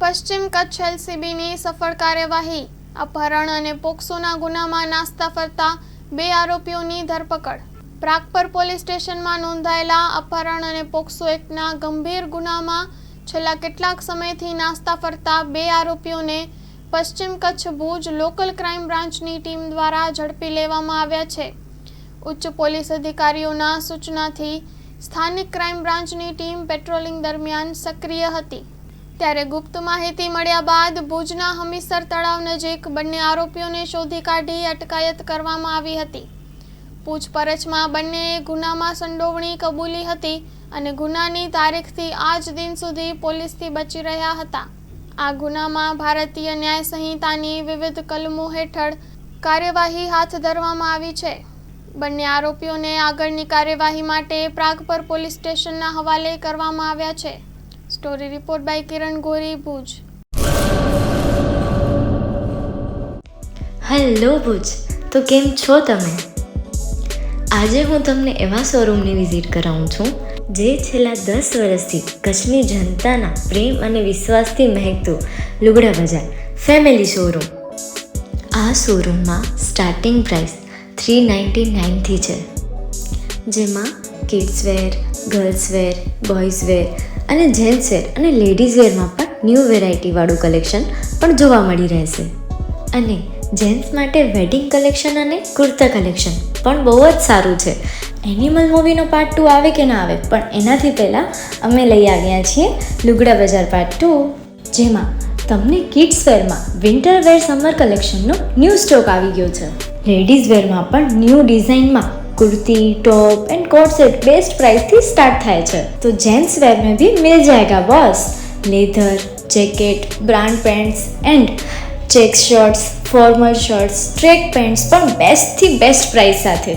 પશ્ચિમ કચ્છ એલસીબીની સફળ કાર્યવાહી. અપહરણ અને પોક્સોના ગુનામાં નાસ્તા ફરતા 2 આરોપીઓની ધરપકડ. પ્રાગપર પોલીસ સ્ટેશનમાં નોંધાયેલા અપહરણ અને પોક્સો એક્ટના ગંભીર ગુનામાં છેલ્લા કેટલાક સમયથી નાસ્તા ફરતા 2 આરોપીઓને પશ્ચિમ કચ્છ ભુજ લોકલ ક્રાઇમ બ્રાન્ચની ટીમ દ્વારા ઝડપી લેવામાં આવ્યા છે. ઉચ્ચ પોલીસ અધિકારીઓના સૂચનાથી સ્થાનિક ક્રાઇમ બ્રાન્ચની ટીમ પેટ્રોલિંગ દરમિયાન સક્રિય હતી. ત્યારે ગુપ્ત માહિતી મળ્યા બાદ ભુજના હમીસર તળાવ નજીક બંને આરોપીઓને શોધી કાઢી અટકાયત કરવામાં આવી હતી. પૂછપરછમાં બંનેએ ગુનામાં સંડોવણી કબૂલી હતી અને ગુનાની તારીખથી આજ દિન સુધી પોલીસથી બચી રહ્યા હતા. આ ગુનામાં ભારતીય ન્યાય સંહિતાની વિવિધ કલમો હેઠળ કાર્યવાહી હાથ ધરવામાં આવી છે. બંને આરોપીઓને આગળની કાર્યવાહી માટે પ્રાગપર પોલીસ સ્ટેશનના હવાલે કરવામાં આવ્યા છે. Story report by Kiran Gori, Bhuj. Hello Bhuj, તો કેમ છો તમે? આજે હું તમને એવા શોરૂમની વિઝિટ કરાવું છું જે છેલ્લા 10 વર્ષથી કચ્છની જનતાના પ્રેમ અને વિશ્વાસથી મહેકતું લુગડા બજાર ફેમિલી શોરૂમ. આ શોરૂમમાં સ્ટાર્ટિંગ પ્રાઇસ 399થી છે, જેમાં kids wear, girls wear, boys wear અને જેન્ટ્સ વેર અને લેડીઝ વેરમાં પણ ન્યૂ વેરાયટીવાળું કલેક્શન પણ જોવા મળી રહેશે. અને જેન્ટ્સ માટે વેડિંગ કલેક્શન અને કુર્તા કલેક્શન પણ બહુ જ સારું છે. એનિમલ મૂવીનો પાર્ટ 2 આવે કે ના આવે, પણ એનાથી પહેલાં અમે લઈ આવ્યા છીએ લુગડા બજાર પાર્ટ 2, જેમાં તમને કિડ્સ વેરમાં વિન્ટર વેર સમર કલેક્શનનો ન્યૂ સ્ટોક આવી ગયો છે. લેડીઝ વેરમાં પણ ન્યૂ ડિઝાઇનમાં kurti, top and coat set best price थी स्टार्ट थाय छे. तो जेंट्स वेर में भी मिल जाएगा boss. Leather, jacket, brand pants and check shirts, formal shirts, track pants पर बेस्ट थी बेस्ट प्राइस साथे.